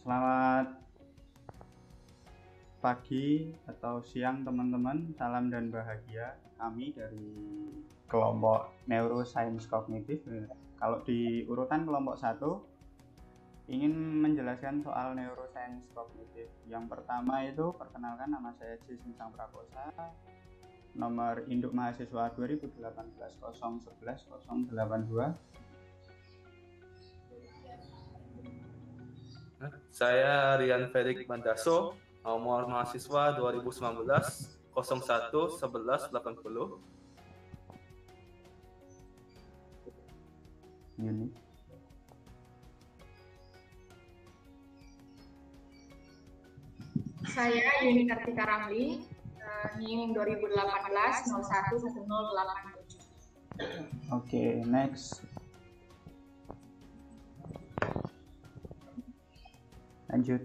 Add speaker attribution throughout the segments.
Speaker 1: Selamat pagi atau siang teman-teman, salam dan bahagia. Kami dari kelompok Neuroscience Kognitif. Kalau di urutan kelompok 1 ingin menjelaskan soal Neuroscience Kognitif. Yang pertama itu perkenalkan, nama saya J. Sinsang Prakosa, nomor induk mahasiswa 2018 011 082.
Speaker 2: Saya Rian Ferik Bandaso, nomor mahasiswa 2019 01 11 80.
Speaker 1: Yuni.
Speaker 3: Saya Yuni Kartika Ramli, NIM 2018 01 1087.
Speaker 1: Oke, next. Lanjut.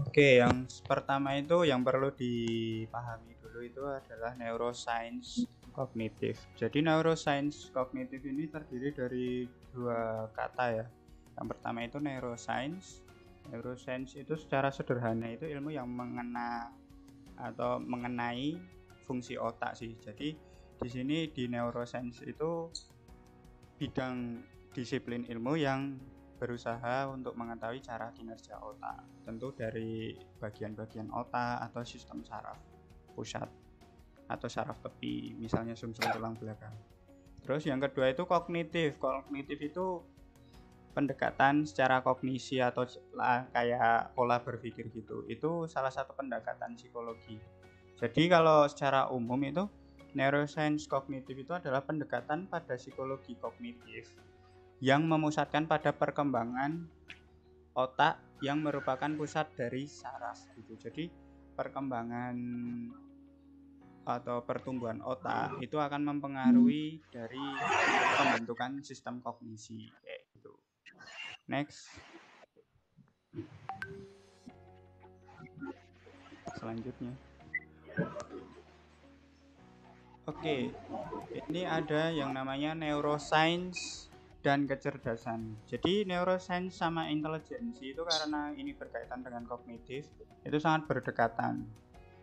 Speaker 1: Oke, yang pertama itu yang perlu dipahami dulu itu adalah neuroscience kognitif. Jadi neuroscience kognitif ini terdiri dari dua kata ya. Yang pertama itu neuroscience. Neuroscience itu secara sederhana itu ilmu yang mengenai fungsi otak sih. Jadi di sini di neuroscience itu bidang disiplin ilmu yang berusaha untuk mengetahui cara kinerja otak, tentu dari bagian-bagian otak atau sistem saraf pusat atau saraf tepi, misalnya sumsum tulang belakang. Terus yang kedua itu kognitif. Kognitif itu pendekatan secara kognisi atau kayak pola berpikir gitu. Itu salah satu pendekatan psikologi. Jadi kalau secara umum itu neuroscience kognitif itu adalah pendekatan pada psikologi kognitif yang memusatkan pada perkembangan otak yang merupakan pusat dari saraf gitu. Jadi perkembangan atau pertumbuhan otak itu akan mempengaruhi dari pembentukan sistem kognisi kayak gitu. Next. Selanjutnya. Oke, ini ada yang namanya neuroscience dan kecerdasan. Jadi neuroscience sama intelijensi itu karena ini berkaitan dengan kognitif, itu sangat berdekatan.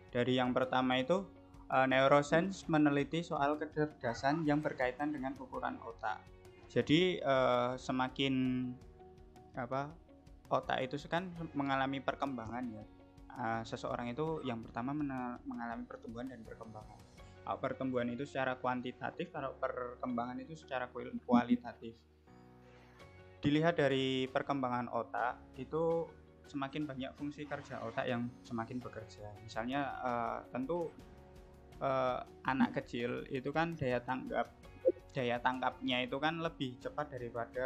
Speaker 1: Dari yang pertama itu neuroscience meneliti soal kecerdasan yang berkaitan dengan ukuran otak. Jadi semakin otak itu kan mengalami perkembangan ya. Seseorang itu yang pertama mengalami pertumbuhan dan perkembangan. Pertumbuhan itu secara kuantitatif, kalau perkembangan itu secara kualitatif. Dilihat dari perkembangan otak itu semakin banyak fungsi kerja otak yang semakin bekerja. Misalnya tentu anak kecil itu kan daya tangkapnya itu kan lebih cepat daripada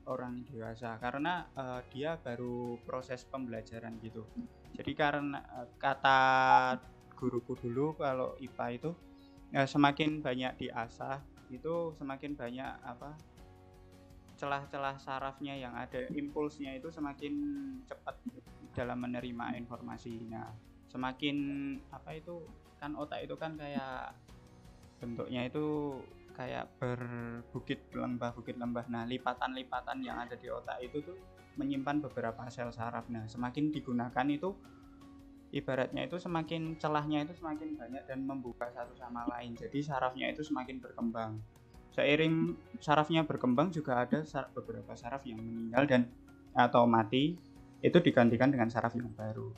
Speaker 1: orang dewasa karena dia baru proses pembelajaran gitu. Jadi karena kata guruku dulu kalau IPA itu semakin banyak diasah itu semakin banyak celah-celah sarafnya yang ada, impulsnya itu semakin cepat dalam menerima informasi. Nah, semakin kan otak itu kan kayak bentuknya itu kayak berbukit lembah. Nah, lipatan-lipatan yang ada di otak itu tuh menyimpan beberapa sel saraf. Nah, semakin digunakan itu ibaratnya itu semakin celahnya itu semakin banyak dan membuka satu sama lain. Jadi sarafnya itu semakin berkembang. Seiring sarafnya berkembang juga ada beberapa saraf yang meninggal dan atau mati, itu digantikan dengan saraf yang baru.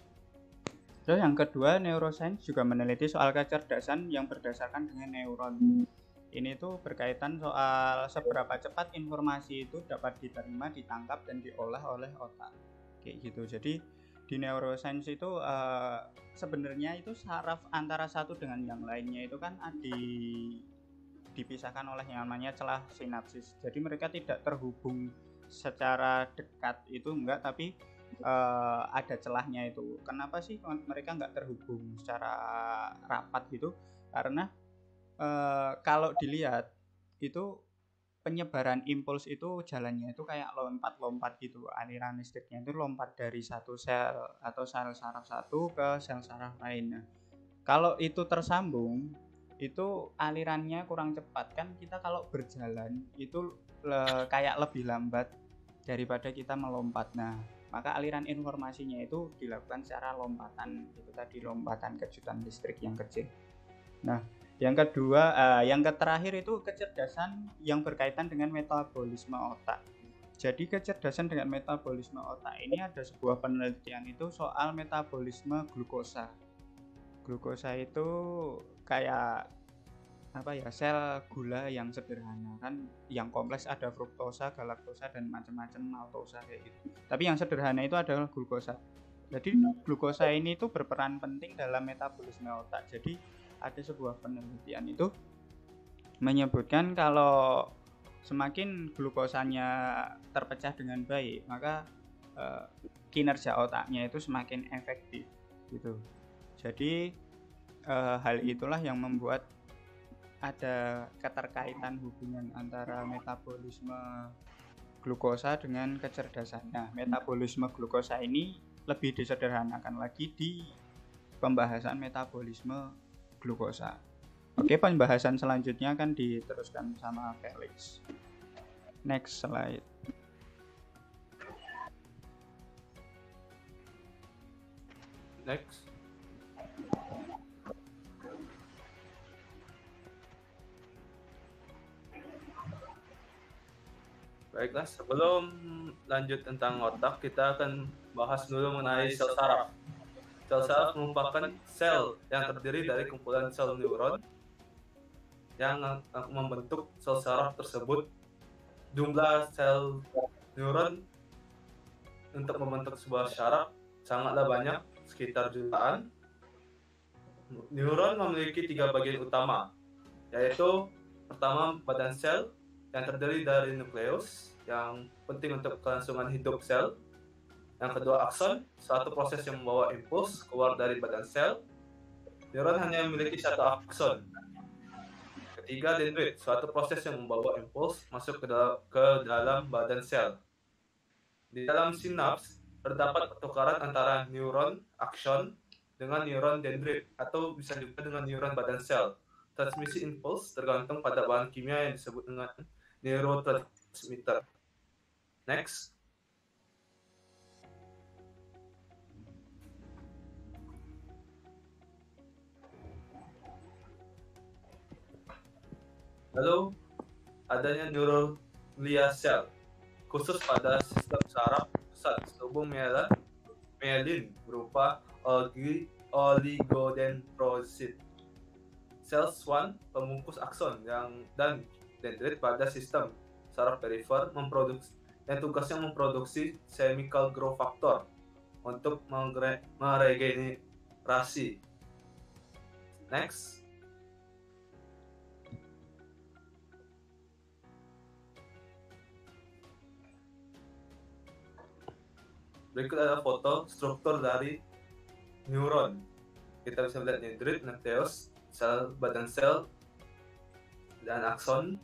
Speaker 1: Terus yang kedua, neuroscience juga meneliti soal kecerdasan yang berdasarkan dengan neuron. Ini tuh berkaitan soal seberapa cepat informasi itu dapat diterima, ditangkap dan diolah oleh otak. Kayak gitu. Jadi di neuroscience itu sebenarnya itu saraf antara satu dengan yang lainnya itu kan dipisahkan oleh yang namanya celah sinapsis. Jadi mereka tidak terhubung secara dekat itu enggak, tapi ada celahnya itu. Kenapa sih mereka enggak terhubung secara rapat gitu? Karena kalau dilihat itu penyebaran impuls itu jalannya itu kayak lompat-lompat gitu. Aliran listriknya itu lompat dari satu sel atau sel saraf satu ke sel saraf lain. Nah, kalau itu tersambung, itu alirannya kurang cepat kan. Kita kalau berjalan itu kayak lebih lambat daripada kita melompat. Nah, maka aliran informasinya itu dilakukan secara lompatan. Itu tadi lompatan kejutan listrik yang kecil. Nah, yang kedua, yang terakhir itu kecerdasan yang berkaitan dengan metabolisme otak. Jadi kecerdasan dengan metabolisme otak ini ada sebuah penelitian itu soal metabolisme glukosa. Glukosa itu kayak apa ya, sel gula yang sederhana kan, yang kompleks ada fruktosa, galaktosa dan macam-macam maltosa kayak gitu. Tapi yang sederhana itu adalah glukosa. Jadi glukosa ini itu berperan penting dalam metabolisme otak. Jadi ada sebuah penelitian itu menyebutkan kalau semakin glukosanya terpecah dengan baik, maka kinerja otaknya itu semakin efektif gitu. Jadi hal itulah yang membuat ada keterkaitan hubungan antara metabolisme glukosa dengan kecerdasan. Nah, metabolisme glukosa ini lebih disederhanakan lagi di pembahasan metabolisme glukosa. Oke, pembahasan selanjutnya akan diteruskan sama Felix. Next slide.
Speaker 2: Next. Baiklah, sebelum lanjut tentang otak, kita akan bahas dulu mengenai sel saraf. Sel saraf merupakan sel yang terdiri dari kumpulan sel neuron yang membentuk sel saraf tersebut. Jumlah sel neuron untuk membentuk sebuah saraf sangatlah banyak, sekitar jutaan. Neuron memiliki 3 bagian utama, yaitu pertama badan sel yang terdiri dari nukleus yang penting untuk kelangsungan hidup sel. Yang kedua akson, suatu proses yang membawa impuls keluar dari badan sel. Neuron hanya memiliki satu akson. Ketiga dendrit, suatu proses yang membawa impuls masuk ke dalam badan sel. Di dalam sinaps terdapat pertukaran antara neuron akson dengan neuron dendrit atau bisa juga dengan neuron badan sel. Transmisi impuls tergantung pada bahan kimia yang disebut dengan neurotransmitter. Next. Lalu adanya neuroglia sel khusus pada sistem saraf pusat hubung myelin berupa oligodendrosit. Sel Schwann pembungkus akson dan dendrit pada sistem saraf perifer yang tugasnya memproduksi chemical growth factor untuk meregenerasi. Next. Berikut adalah foto struktur dari neuron. Kita bisa melihat dendrit, nukleus, sel badan sel, dan akson,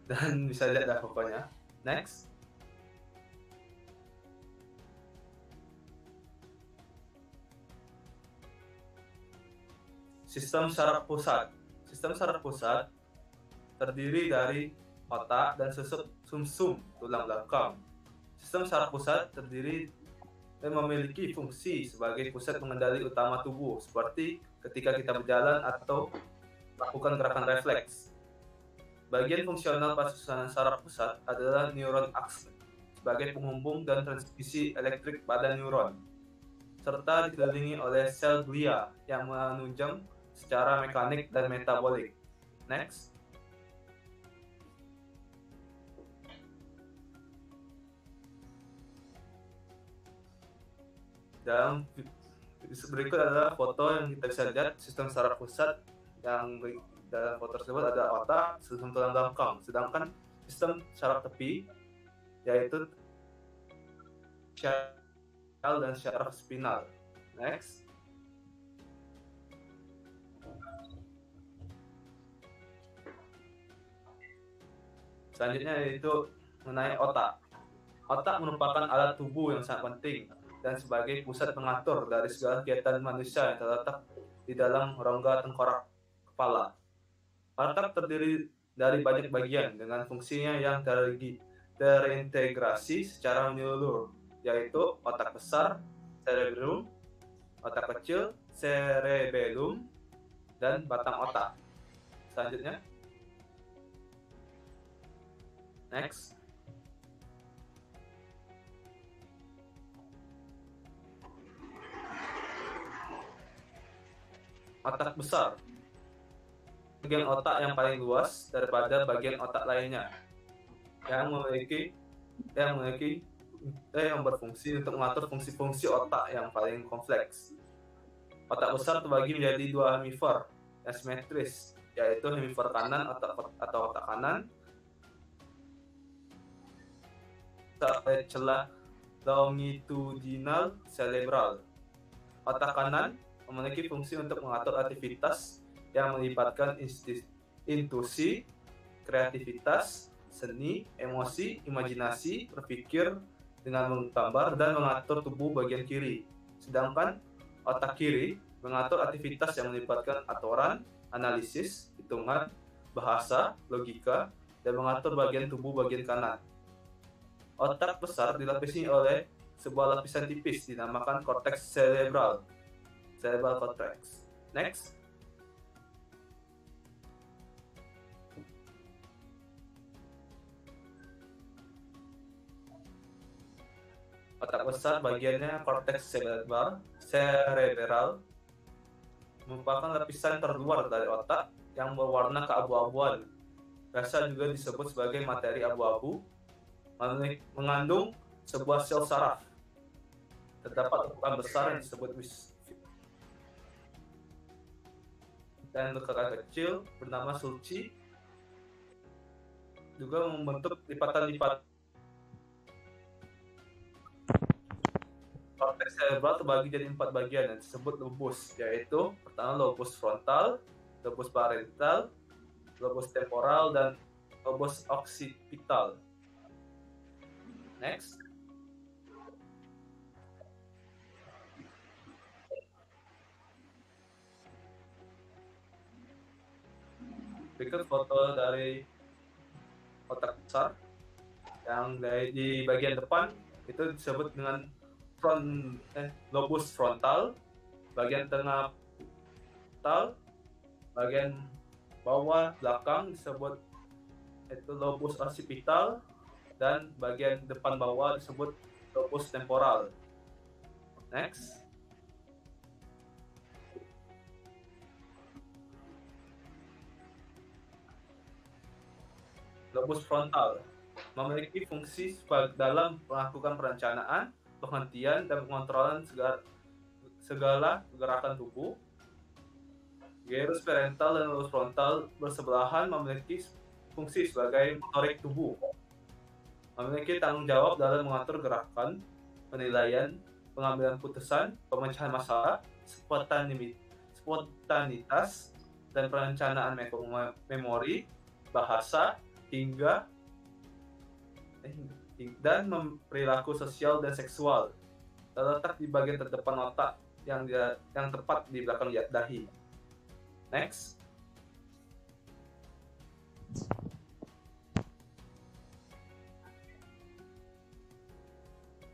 Speaker 2: dan bisa lihat dah pokoknya. Next. Sistem saraf pusat. Sistem saraf pusat terdiri dari otak dan sumsum tulang belakang. Sistem saraf pusat terdiri dan memiliki fungsi sebagai pusat pengendali utama tubuh, seperti ketika kita berjalan atau melakukan gerakan refleks. Bagian fungsional pada susunan saraf pusat adalah neuron akson sebagai penghubung dan transmisi elektrik pada neuron, serta dikelilingi oleh sel glia yang menunjang secara mekanik dan metabolik. Next. Dalam berikut adalah foto yang kita bisa lihat sistem saraf pusat yang dalam foto tersebut ada otak, sistem tulang belakang, sedangkan sistem saraf tepi yaitu syaraf dan syaraf spinal. Next. Selanjutnya yaitu mengenai otak. Otak merupakan alat tubuh yang sangat penting dan sebagai pusat pengatur dari segala kegiatan manusia yang terletak di dalam rongga tengkorak kepala. Otak terdiri dari banyak bagian dengan fungsinya yang terintegrasi secara menyeluruh, yaitu otak besar, cerebrum, otak kecil, cerebellum, dan batang otak. Selanjutnya, next. Otak besar, bagian otak yang paling luas daripada bagian otak lainnya, yang berfungsi untuk mengatur fungsi-fungsi otak yang paling kompleks. Otak besar terbagi menjadi dua hemisfer yang simetris, yaitu hemisfer kanan atau otak kanan, celah longitudinal cerebral. Otak kanan memiliki fungsi untuk mengatur aktivitas yang melibatkan intuisi, kreativitas, seni, emosi, imajinasi, berpikir dengan menggambar dan mengatur tubuh bagian kiri. Sedangkan otak kiri mengatur aktivitas yang melibatkan aturan, analisis, hitungan, bahasa, logika, dan mengatur bagian tubuh bagian kanan. Otak besar dilapisi oleh sebuah lapisan tipis dinamakan korteks cerebral cortex. Next. Otak besar bagiannya korteks cerebral merupakan lapisan terluar dari otak yang berwarna keabu-abuan. Biasa juga disebut sebagai materi abu-abu, mengandung sebuah sel saraf. Terdapat ukuran besar yang disebut dan lekukan kecil bernama sulci juga membentuk lipatan-lipatan. Korteks cerebral terbagi jadi 4 bagian yang disebut lobus, yaitu pertama lobus frontal, lobus parietal, lobus temporal, dan lobus occipital. Next. Berikut foto dari otak besar yang di bagian depan itu disebut dengan lobus frontal, bagian tengah frontal, bagian bawah belakang disebut itu lobus occipital, dan bagian depan bawah disebut lobus temporal. Next. Lobus frontal memiliki fungsi dalam melakukan perencanaan, penghentian, dan pengontrolan segala gerakan tubuh. Gyrus parental dan lobus frontal bersebelahan memiliki fungsi sebagai motorik tubuh, memiliki tanggung jawab dalam mengatur gerakan, penilaian, pengambilan putusan, pemecahan masalah, spontanitas, dan perencanaan memori, bahasa, dan perilaku sosial dan seksual. Terletak di bagian terdepan otak yang tepat di belakang dahi. Next.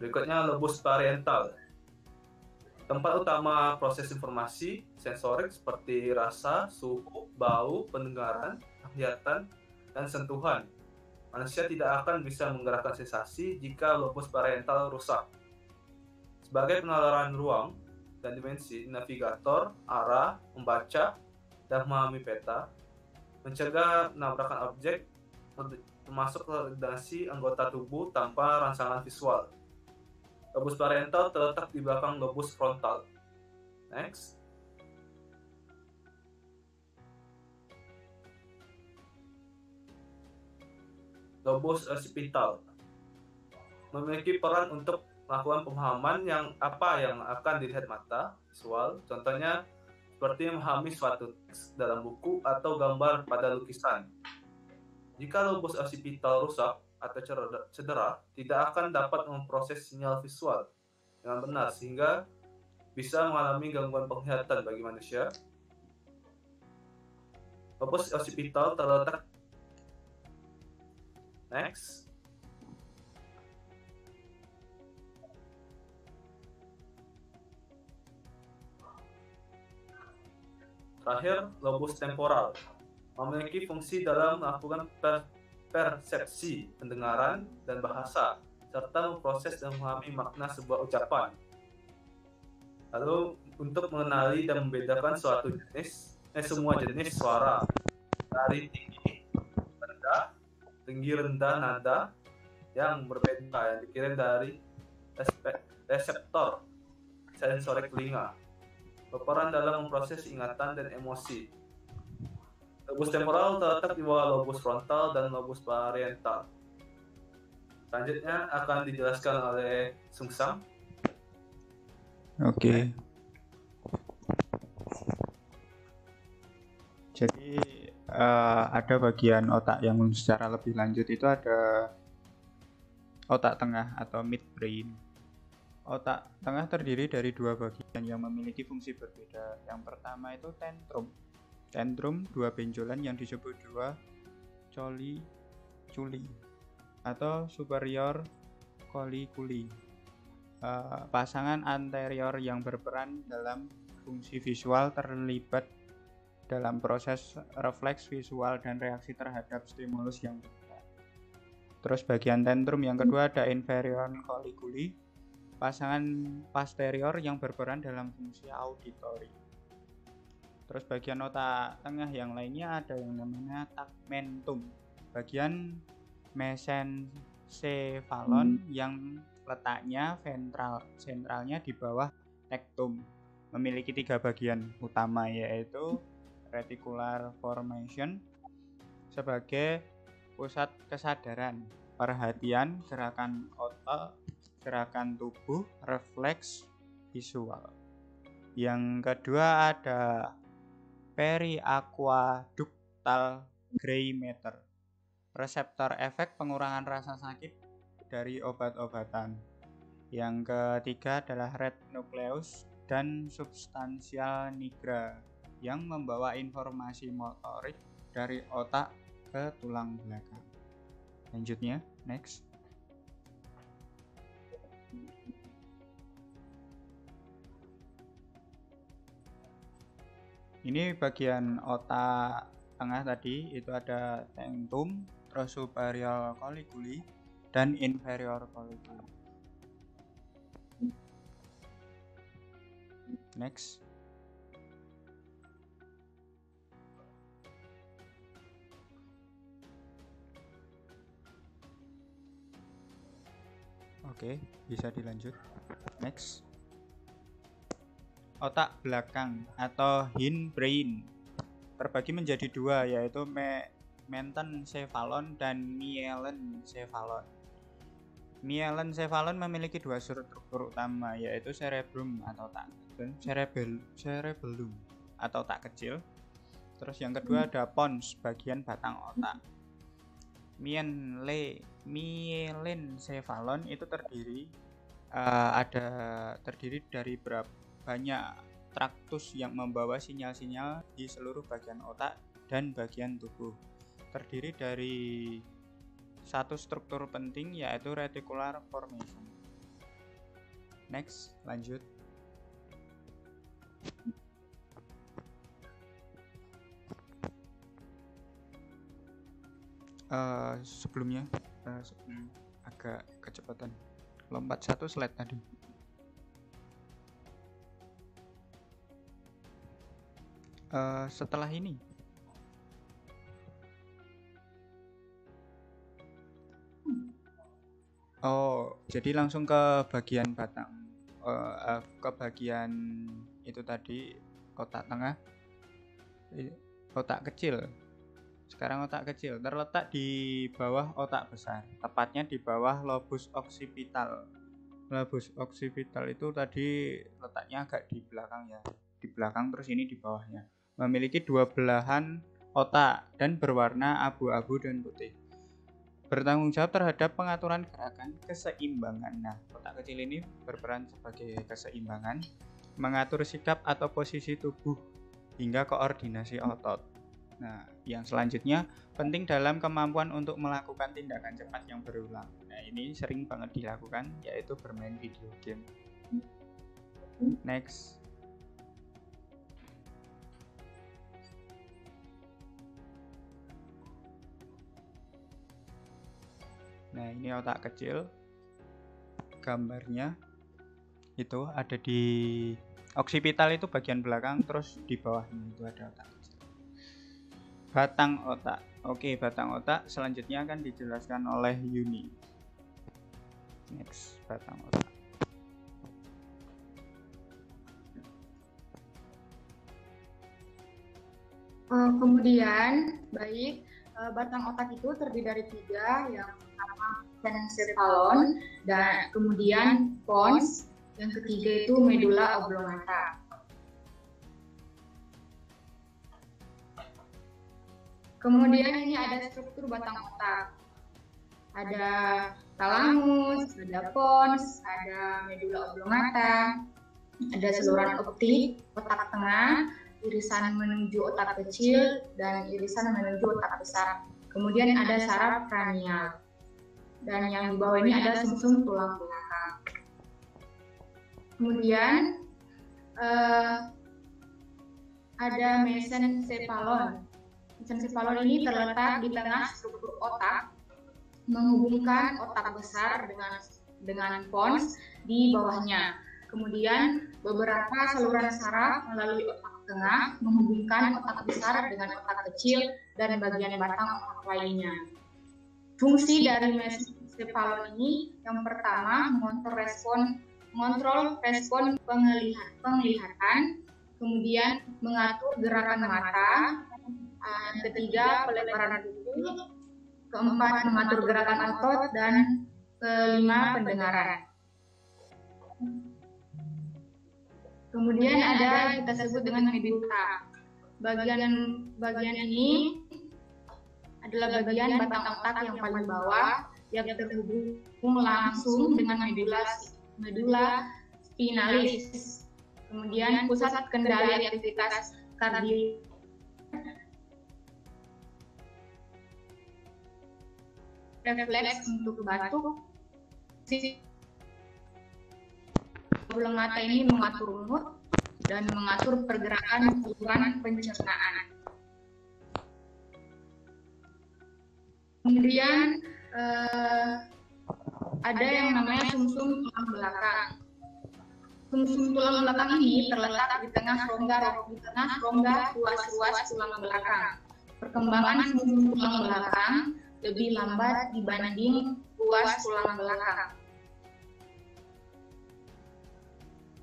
Speaker 2: Berikutnya lobus parietal. Tempat utama proses informasi sensorik seperti rasa, suhu, bau, pendengaran, penglihatan, dan sentuhan. Manusia tidak akan bisa menggerakkan sensasi jika lobus parietal rusak. Sebagai penalaran ruang dan dimensi, navigator, arah, membaca, dan memahami peta, mencegah menabrakan objek, termasuk koordinasi anggota tubuh tanpa rangsangan visual. Lobus parietal terletak di belakang lobus frontal. Next. Lobus occipital memiliki peran untuk melakukan pemahaman apa yang akan dilihat mata, visual, contohnya seperti memahami suatu teks dalam buku atau gambar pada lukisan. Jika lobus occipital rusak atau cedera, tidak akan dapat memproses sinyal visual dengan benar sehingga bisa mengalami gangguan penglihatan bagi manusia. Lobus occipital terletak next. Terakhir, lobus temporal memiliki fungsi dalam melakukan persepsi, pendengaran, dan bahasa, serta memproses dan memahami makna sebuah ucapan. Lalu, untuk mengenali dan membedakan semua jenis suara dari tinggi rendah nada yang berbeda yang dikirim dari reseptor sensorik telinga, berperan dalam memproses ingatan dan emosi. Lobus temporal terletak di bawah lobus frontal dan lobus parietal. Selanjutnya akan dijelaskan oleh Sungsang.
Speaker 1: Oke. Jadi ada bagian otak yang secara lebih lanjut itu ada otak tengah atau midbrain. Otak tengah terdiri dari dua bagian yang memiliki fungsi berbeda. Yang pertama itu tentrum. Tentrum dua benjolan yang disebut dua culi atau superior colliculi. Pasangan anterior yang berperan dalam fungsi visual terlibat dalam proses refleks visual dan reaksi terhadap stimulus yang berbeda. Terus bagian tentrum yang kedua ada inferior colliculi, pasangan posterior yang berperan dalam fungsi auditori. Terus bagian otak tengah yang lainnya ada yang namanya tegmentum, bagian mesencephalon yang letaknya sentralnya di bawah tektum, memiliki tiga bagian utama yaitu reticular formation sebagai pusat kesadaran, perhatian, gerakan otot, gerakan tubuh, refleks visual. Yang kedua ada periaqueductal gray matter, reseptor efek pengurangan rasa sakit dari obat-obatan. Yang ketiga adalah red nucleus dan substansial nigra yang membawa informasi motorik dari otak ke tulang belakang. Lanjutnya, next. Ini bagian otak tengah tadi itu ada tectum, terus superior colliculi dan inferior colliculi. Next. Oke, bisa dilanjut. Next. Otak belakang atau hindbrain terbagi menjadi dua, yaitu mesencephalon dan mielencephalon. Mielencephalon memiliki dua struktur utama, yaitu cerebrum atau otak dan cerebellum atau otak kecil. Terus yang kedua ada pons, bagian batang otak. Mielencephalon itu terdiri dari banyak traktus yang membawa sinyal-sinyal di seluruh bagian otak dan bagian tubuh. Terdiri dari satu struktur penting yaitu reticular formation. Next, lanjut. Sebelum agak kecepatan, lompat satu slide tadi. Setelah ini jadi langsung ke bagian batang, ke bagian itu tadi, otak tengah, otak kecil. Sekarang otak kecil terletak di bawah otak besar, tepatnya di bawah lobus occipital. Lobus occipital itu tadi letaknya agak di belakang ya, di belakang, terus ini di bawahnya. Memiliki dua belahan otak dan berwarna abu-abu dan putih. Bertanggung jawab terhadap pengaturan gerakan keseimbangan. Nah, otak kecil ini berperan sebagai keseimbangan, mengatur sikap atau posisi tubuh hingga koordinasi otot. Nah, yang selanjutnya penting dalam kemampuan untuk melakukan tindakan cepat yang berulang. Nah, ini sering banget dilakukan, yaitu bermain video game. Next. Nah, ini otak kecil. Gambarnya itu ada di oksipital, itu bagian belakang, terus di bawahnya itu ada otak kecil. Batang otak. Oke, batang otak selanjutnya akan dijelaskan oleh Yuni. Next, batang otak.
Speaker 3: Kemudian, batang otak itu terdiri dari 3, yang pertama encephalon, dan kemudian pons, yang ketiga itu medula oblongata. Kemudian ini ada struktur batang otak. Ada talamus, ada pons, ada medula oblongata, ada saluran optik, otak tengah, irisan menuju otak kecil, dan irisan menuju otak besar. Kemudian ada saraf kranial. Dan yang di bawah ini ada sumsum tulang belakang. Kemudian ada mesencephalon. Mesencephalon ini terletak di tengah struktur otak, menghubungkan otak besar dengan pons di bawahnya. Kemudian beberapa saluran saraf melalui otak tengah menghubungkan otak besar dengan otak kecil dan bagian batang otak lainnya. Fungsi dari mesencephalon ini yang pertama mengontrol respon penglihatan, kemudian mengatur gerakan mata, ketiga pelebaran kuku, keempat mengatur gerakan otot, dan kelima pendengaran. Kemudian ada yang kita sebut dengan medula. Bagian ini adalah bagian batang otak yang paling bawah yang terhubung langsung dengan medula spinalis. Kemudian pusat kendali aktivitas kardio, refleks untuk batuk. Oblong mata ini mengatur mood dan mengatur pergerakan saluran pencernaan. Kemudian ada yang namanya sumsum tulang belakang. Sumsum tulang belakang ini terletak di tengah rongga ruas-ruas tulang belakang. Perkembangan sumsum tulang belakang lebih lambat dibanding ruas tulang belakang.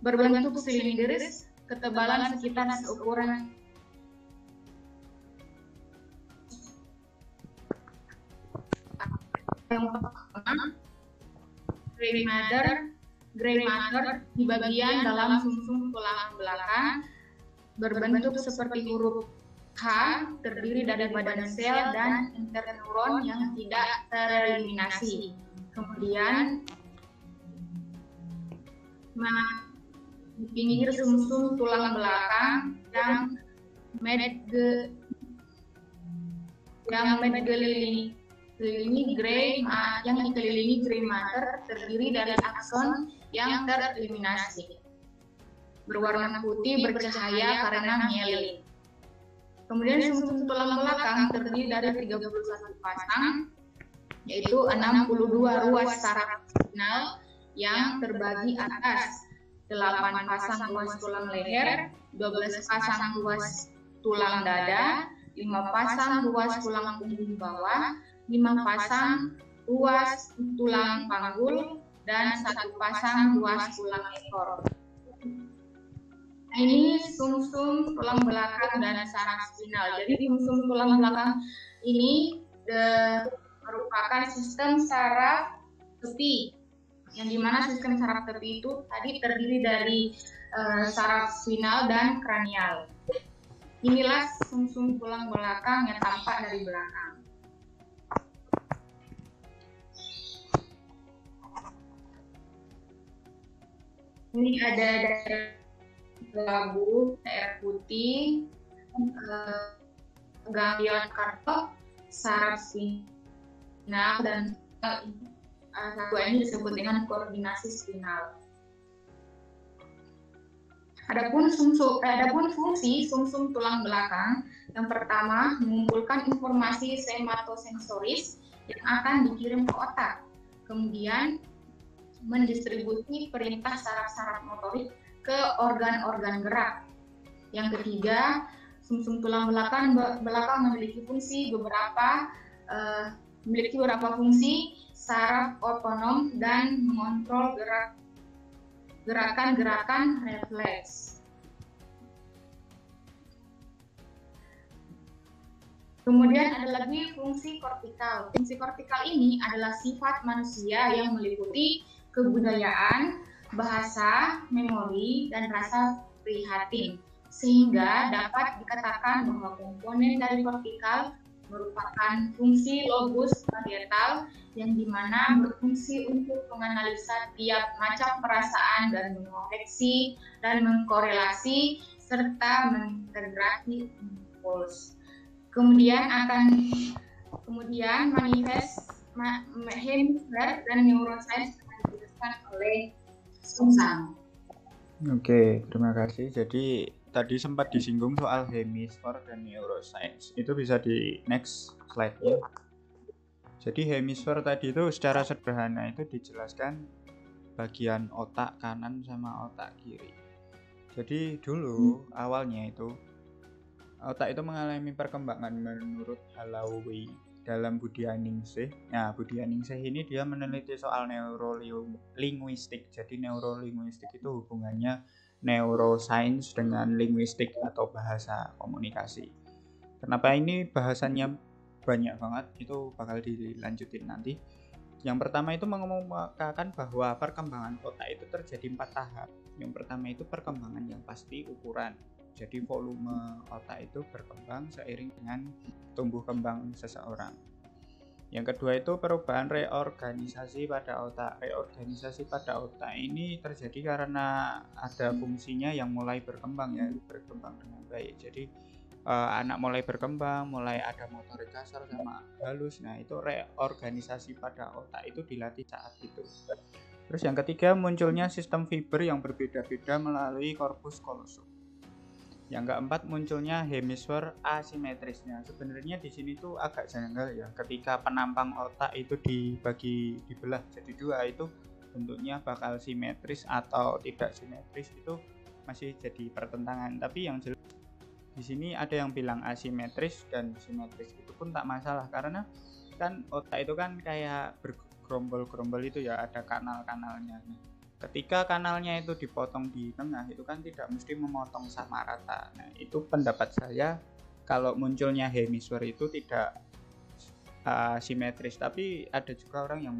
Speaker 3: Berbentuk silindris, ketebalan sekitar seukuran yang pertama, gray matter di bagian dalam sumsum tulang belakang berbentuk seperti huruf H, terdiri dari badan sel dan interneuron yang tidak tereliminasi. Kemudian di pinggir sumsum tulang belakang yang dikelilingi gray matter terdiri dari akson yang tereliminasi, berwarna putih bercahaya karena mielin. Kemudian sumsum tulang belakang terdiri dari 31 pasang, yaitu 62 ruas saraf spinal yang terbagi atas 8 pasang ruas tulang leher, 12 pasang ruas tulang dada, 5 pasang ruas tulang punggung bawah, 5 pasang ruas tulang panggul, dan 1 pasang ruas tulang ekor. Ini sumsum tulang belakang dan saraf spinal. Jadi sumsum tulang belakang ini merupakan sistem saraf tepi, yang dimana sistem saraf tepi itu tadi terdiri dari saraf spinal dan kranial. Inilah sumsum tulang belakang yang tampak dari belakang. Ini ada daerah labu, daerah putih, ganglion karpel, saraf spinal, dan satu ini disebut dengan koordinasi spinal. Adapun fungsi sumsum tulang belakang, yang pertama mengumpulkan informasi sematosensoris yang akan dikirim ke otak, kemudian mendistribusi perintah saraf-saraf motorik ke organ-organ gerak. Yang ketiga, sumsum tulang belakang memiliki beberapa fungsi saraf otonom dan mengontrol gerakan-gerakan refleks. Kemudian ada lagi fungsi kortikal. Fungsi kortikal ini adalah sifat manusia yang meliputi kebudayaan, bahasa, memori, dan rasa prihatin, sehingga dapat dikatakan bahwa komponen dari kortikal merupakan fungsi lobus parietal yang dimana berfungsi untuk menganalisa tiap macam perasaan dan mengoreksi dan mengkorelasi serta mengintegrasi impuls. Kemudian manifest hemisfer dan neuroscience akan dijelaskan oleh Sungsang.
Speaker 1: Oke, terima kasih. Jadi tadi sempat disinggung soal hemisfer dan neuroscience. Itu bisa di next slide-nya. Jadi hemisfer tadi itu secara sederhana itu dijelaskan bagian otak kanan sama otak kiri. Jadi dulu awalnya itu otak itu mengalami perkembangan menurut Halloway dalam Budianingsih. Nah, Budianingsih ini dia meneliti soal neurolinguistik. Jadi neurolinguistik itu hubungannya neuroscience dengan linguistik atau bahasa komunikasi. Kenapa ini bahasannya banyak banget, itu bakal dilanjutin nanti. Yang pertama itu mengemukakan bahwa perkembangan otak itu terjadi 4 tahap. Yang pertama itu perkembangan yang pasti ukuran. Jadi volume otak itu berkembang seiring dengan tumbuh kembang seseorang. Yang kedua itu perubahan reorganisasi pada otak. Reorganisasi pada otak ini terjadi karena ada fungsinya yang mulai berkembang berkembang dengan baik. Jadi anak mulai berkembang, mulai ada motorik kasar sama halus. Nah, itu reorganisasi pada otak itu dilatih saat itu. Terus yang ketiga munculnya sistem fiber yang berbeda-beda melalui korpus callosum. Yang keempat munculnya hemisfer asimetrisnya. Sebenarnya di sini tuh agak janggal ya, ketika penampang otak itu dibelah jadi 2, itu bentuknya bakal simetris atau tidak simetris, itu masih jadi pertentangan. Tapi yang jelas di sini ada yang bilang asimetris dan simetris, itu pun tak masalah karena kan otak itu kan kayak bergerombol-gerombol itu ya, ada kanal-kanalnya. Ketika kanalnya itu dipotong di tengah, itu kan tidak mesti memotong sama rata. Nah, itu pendapat saya, kalau munculnya hemisfer itu tidak simetris. Tapi ada juga orang yang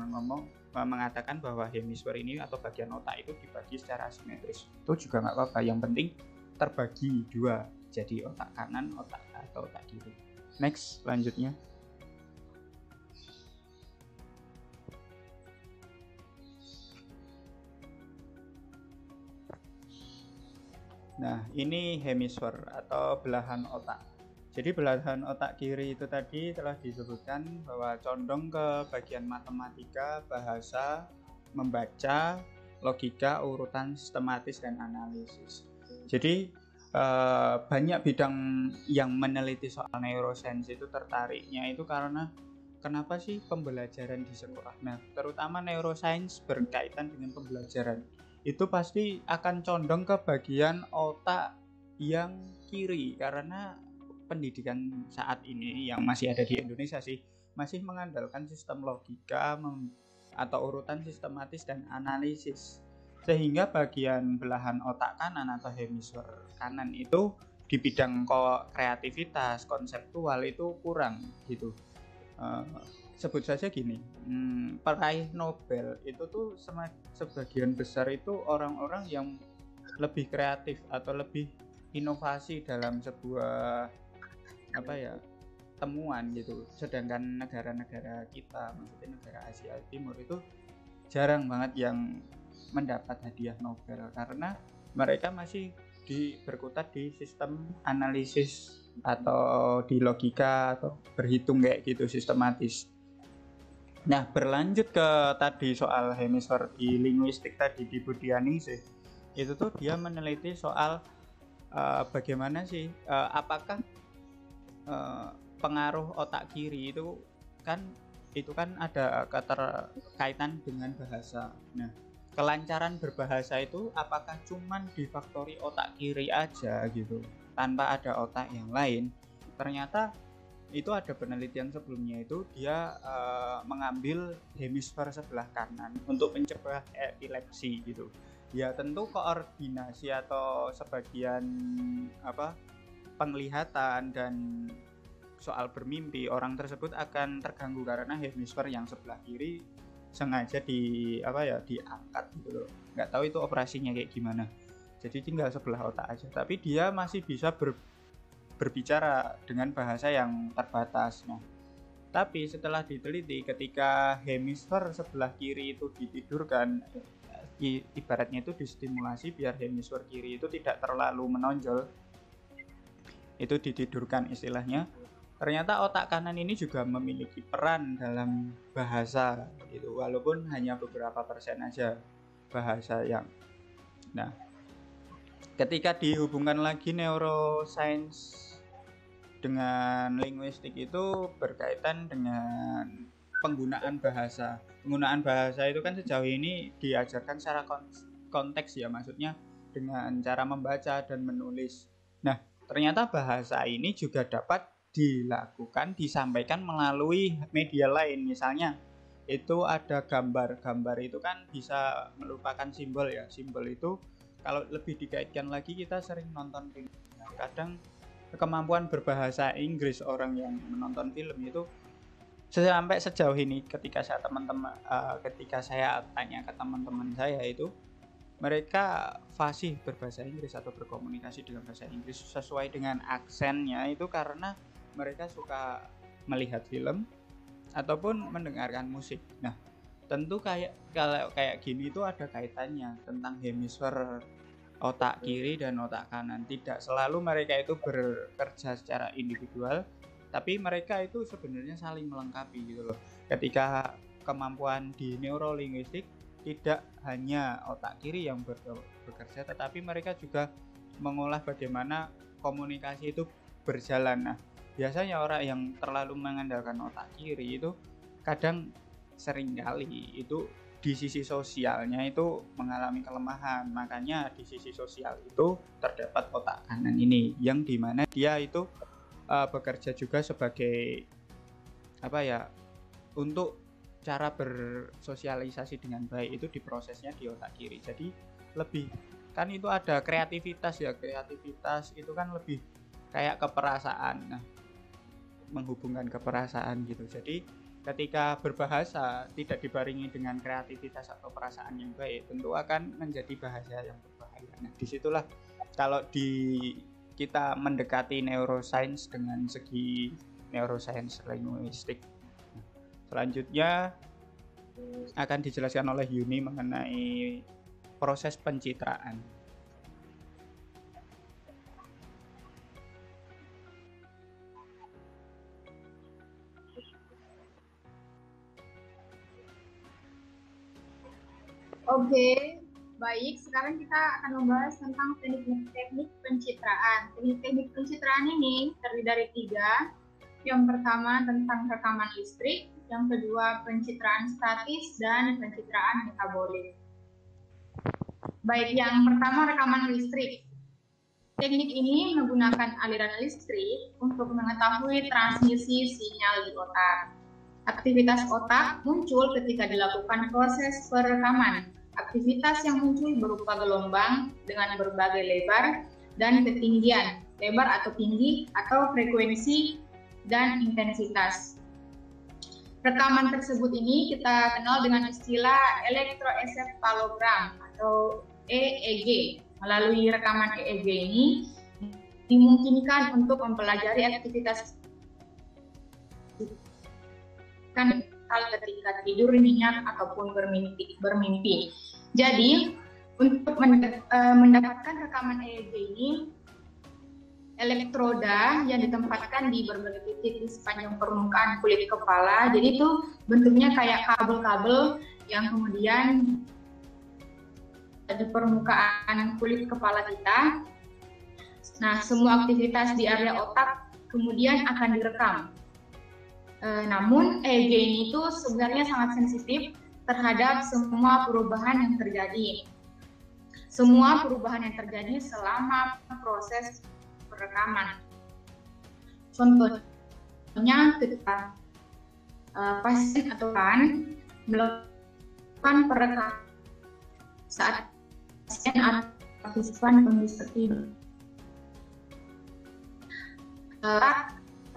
Speaker 1: mengatakan bahwa hemisfer ini atau bagian otak itu dibagi secara simetris. Itu juga nggak apa-apa, yang penting terbagi 2, jadi otak kanan, otak atau otak kiri. Next, selanjutnya. Nah, ini hemisfer atau belahan otak. Jadi belahan otak kiri itu tadi telah disebutkan bahwa condong ke bagian matematika, bahasa, membaca, logika, urutan sistematis, dan analisis. Jadi banyak bidang yang meneliti soal neuroscience itu tertariknya itu karena kenapa sih pembelajaran di sekolah. Nah, terutama neuroscience berkaitan dengan pembelajaran. Itu pasti akan condong ke bagian otak yang kiri karena pendidikan saat ini yang masih ada di Indonesia sih masih mengandalkan sistem logika atau urutan sistematis dan analisis, sehingga bagian belahan otak kanan atau hemisfer kanan itu di bidang kreativitas, konseptual itu kurang gitu. Sebut saja gini, peraih Nobel itu tuh sebagian besar itu orang-orang yang lebih kreatif atau lebih inovasi dalam sebuah temuan gitu. Sedangkan negara-negara kita, maksudnya negara Asia Timur itu jarang banget yang mendapat hadiah Nobel karena mereka masih berkutat di sistem analisis atau di logika atau berhitung kayak gitu, sistematis. Nah, berlanjut ke tadi soal hemisfer di linguistik tadi di Budianingsih, itu tuh dia meneliti soal bagaimana sih apakah pengaruh otak kiri itu kan ada keterkaitan dengan bahasa. Nah, kelancaran berbahasa itu apakah cuman difaktori otak kiri aja gitu tanpa ada otak yang lain? Ternyata itu ada penelitian sebelumnya itu dia mengambil hemisfer sebelah kanan untuk mencegah epilepsi gitu. Ya tentu koordinasi atau sebagian penglihatan dan soal bermimpi orang tersebut akan terganggu karena hemisfer yang sebelah kiri sengaja diangkat gitu loh. Nggak tahu itu operasinya kayak gimana. Jadi tinggal sebelah otak aja. Tapi dia masih bisa berbicara dengan bahasa yang terbatas. Nah, tapi setelah diteliti ketika hemisfer sebelah kiri itu ditidurkan, ibaratnya itu distimulasi biar hemisfer kiri itu tidak terlalu menonjol, itu ditidurkan istilahnya. Ternyata otak kanan ini juga memiliki peran dalam bahasa gitu, walaupun hanya beberapa persen aja bahasa yang. Nah, ketika dihubungkan lagi neuroscience dengan linguistik itu berkaitan dengan penggunaan bahasa. Penggunaan bahasa itu kan sejauh ini diajarkan secara konteks ya, maksudnya dengan cara membaca dan menulis. Nah, ternyata bahasa ini juga dapat disampaikan melalui media lain. Misalnya itu ada gambar itu kan bisa merupakan simbol ya. Simbol itu kalau lebih dikaitkan lagi kita sering nonton film. Nah, kadang kemampuan berbahasa Inggris orang yang menonton film itu sampai sejauh ini ketika saya tanya ke teman-teman saya itu mereka fasih berbahasa Inggris atau berkomunikasi dengan bahasa Inggris sesuai dengan aksennya itu karena mereka suka melihat film ataupun mendengarkan musik. Nah, tentu kalau kayak gini itu ada kaitannya tentang hemisfer otak kiri dan otak kanan. Tidak selalu mereka itu bekerja secara individual, tapi mereka itu sebenarnya saling melengkapi gitu loh. Ketika kemampuan di neurolinguistik tidak hanya otak kiri yang bekerja, tetapi mereka juga mengolah bagaimana komunikasi itu berjalan. Nah, biasanya orang yang terlalu mengandalkan otak kiri itu kadang seringkali itu di sisi sosialnya itu mengalami kelemahan. Makanya di sisi sosial itu terdapat otak kanan ini yang dimana dia itu bekerja juga sebagai untuk cara bersosialisasi dengan baik itu diprosesnya di otak kiri. Jadi lebih kan itu ada kreativitas ya, kreativitas itu kan lebih kayak keperasaan. Nah, menghubungkan keperasaan gitu. Jadi ketika berbahasa tidak dibarengi dengan kreativitas atau perasaan yang baik, tentu akan menjadi bahasa yang berbahaya. Nah, disitulah kalau kita mendekati neuroscience dengan segi neuroscience linguistik. Selanjutnya akan dijelaskan oleh Yuni mengenai proses pencitraan.
Speaker 3: Oke, baik. Sekarang kita akan membahas tentang teknik pencitraan. Teknik pencitraan ini terdiri dari 3. Yang pertama tentang rekaman listrik, yang kedua pencitraan statis, dan pencitraan metabolik. Baik, yang pertama rekaman listrik. Teknik ini menggunakan aliran listrik untuk mengetahui transmisi sinyal di otak. Aktivitas otak muncul ketika dilakukan proses perekaman. Aktivitas yang muncul berupa gelombang dengan berbagai lebar dan ketinggian, lebar atau tinggi, atau frekuensi dan intensitas. Rekaman tersebut ini kita kenal dengan istilah elektroensefalogram atau EEG. Melalui rekaman EEG ini dimungkinkan untuk mempelajari aktivitas kan ketika tidur, nyenyak ataupun bermimpi. Jadi untuk mendapatkan rekaman EEG ini, elektroda yang ditempatkan di berbagai titik di sepanjang permukaan kulit kepala. Jadi itu bentuknya kayak kabel-kabel yang kemudian di permukaan kulit kepala kita. Nah, semua aktivitas di area otak kemudian akan direkam. Namun EEG ini itu sebenarnya sangat sensitif terhadap semua perubahan yang terjadi. Semua perubahan yang terjadi selama proses perekaman. Contohnya ketika pasien atau kan melakukan perekaman saat pasien atau partisipan kondisi tertidur.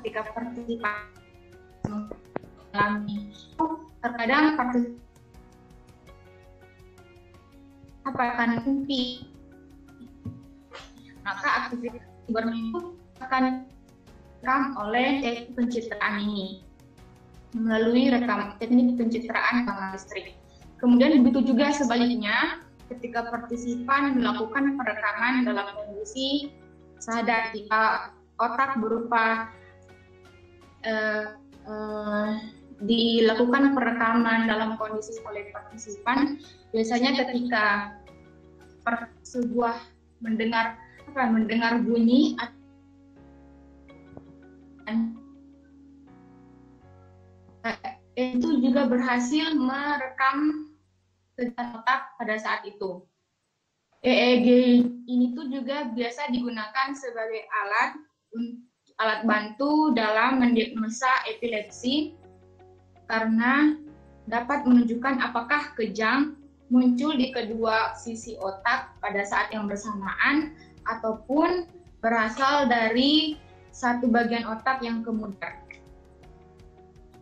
Speaker 3: Ketika partisipan mengalami terkadang akan mimpi, maka aktivitas bermimpi akan direkam oleh teknik pencitraan ini melalui teknik pencitraan rekaman listrik. Kemudian begitu juga sebaliknya ketika partisipan melakukan perekaman dalam kondisi sadar, jika otak berupa dilakukan perekaman dalam kondisi oleh partisipan, biasanya ketika sebuah mendengar bunyi itu juga berhasil merekam kegiatan otak pada saat itu. EEG ini tuh juga biasa digunakan sebagai alat bantu dalam mendiagnosa epilepsi karena dapat menunjukkan apakah kejang muncul di kedua sisi otak pada saat yang bersamaan ataupun berasal dari satu bagian otak yang kemudian.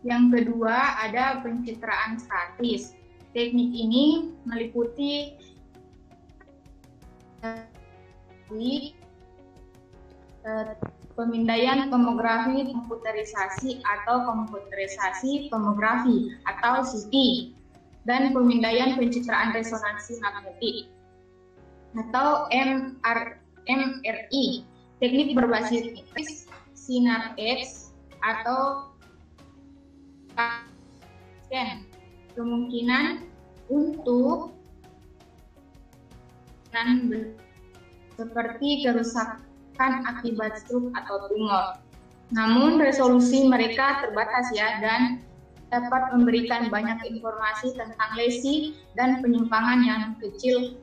Speaker 3: Yang kedua ada pencitraan statis. Teknik ini meliputi pemindaian tomografi komputerisasi atau komputerisasi tomografi atau CT, dan pemindaian pencitraan resonansi magnetik atau MRI. Teknik berbasis sinar X atau scan. Kemungkinan untuk seperti kerusakan akibat stroke atau tumor. Namun resolusi mereka terbatas ya, dan dapat memberikan banyak informasi tentang lesi dan penyimpangan yang kecil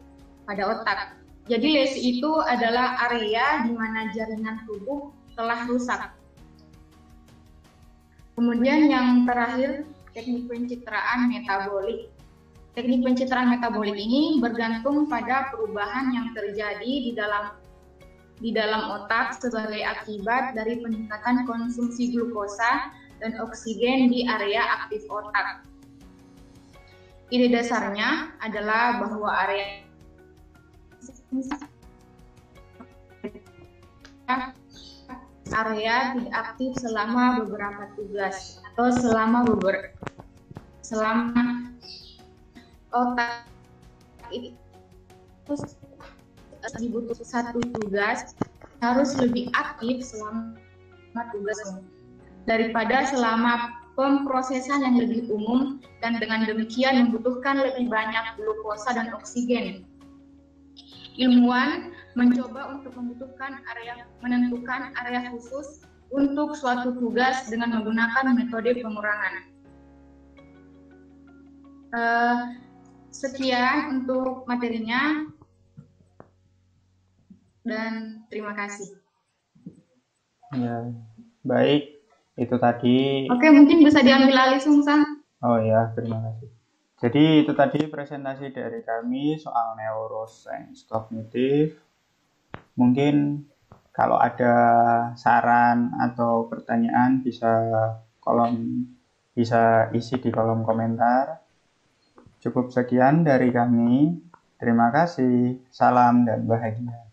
Speaker 3: pada otak. Jadi lesi itu adalah area di mana jaringan tubuh telah rusak. Kemudian yang terakhir, teknik pencitraan metabolik. Teknik pencitraan metabolik ini bergantung pada perubahan yang terjadi di dalam otak sebagai akibat dari peningkatan konsumsi glukosa dan oksigen di area aktif otak. Ide dasarnya adalah bahwa area tidak aktif selama beberapa tugas atau selama otak itu dibutuhkan satu tugas harus lebih aktif selama tugas daripada selama pemrosesan yang lebih umum, dan dengan demikian membutuhkan lebih banyak glukosa dan oksigen. Ilmuwan mencoba untuk menentukan area khusus untuk suatu tugas dengan menggunakan metode pengurangan. Sekian untuk materinya dan terima kasih.
Speaker 1: Ya, baik. Itu tadi.
Speaker 3: Oke, mungkin bisa diambil alih Sungsang.
Speaker 1: Oh ya, terima kasih. Jadi itu tadi presentasi dari kami soal neuroscience kognitif. Mungkin kalau ada saran atau pertanyaan bisa isi di kolom komentar. Cukup sekian dari kami. Terima kasih. Salam dan bahagia.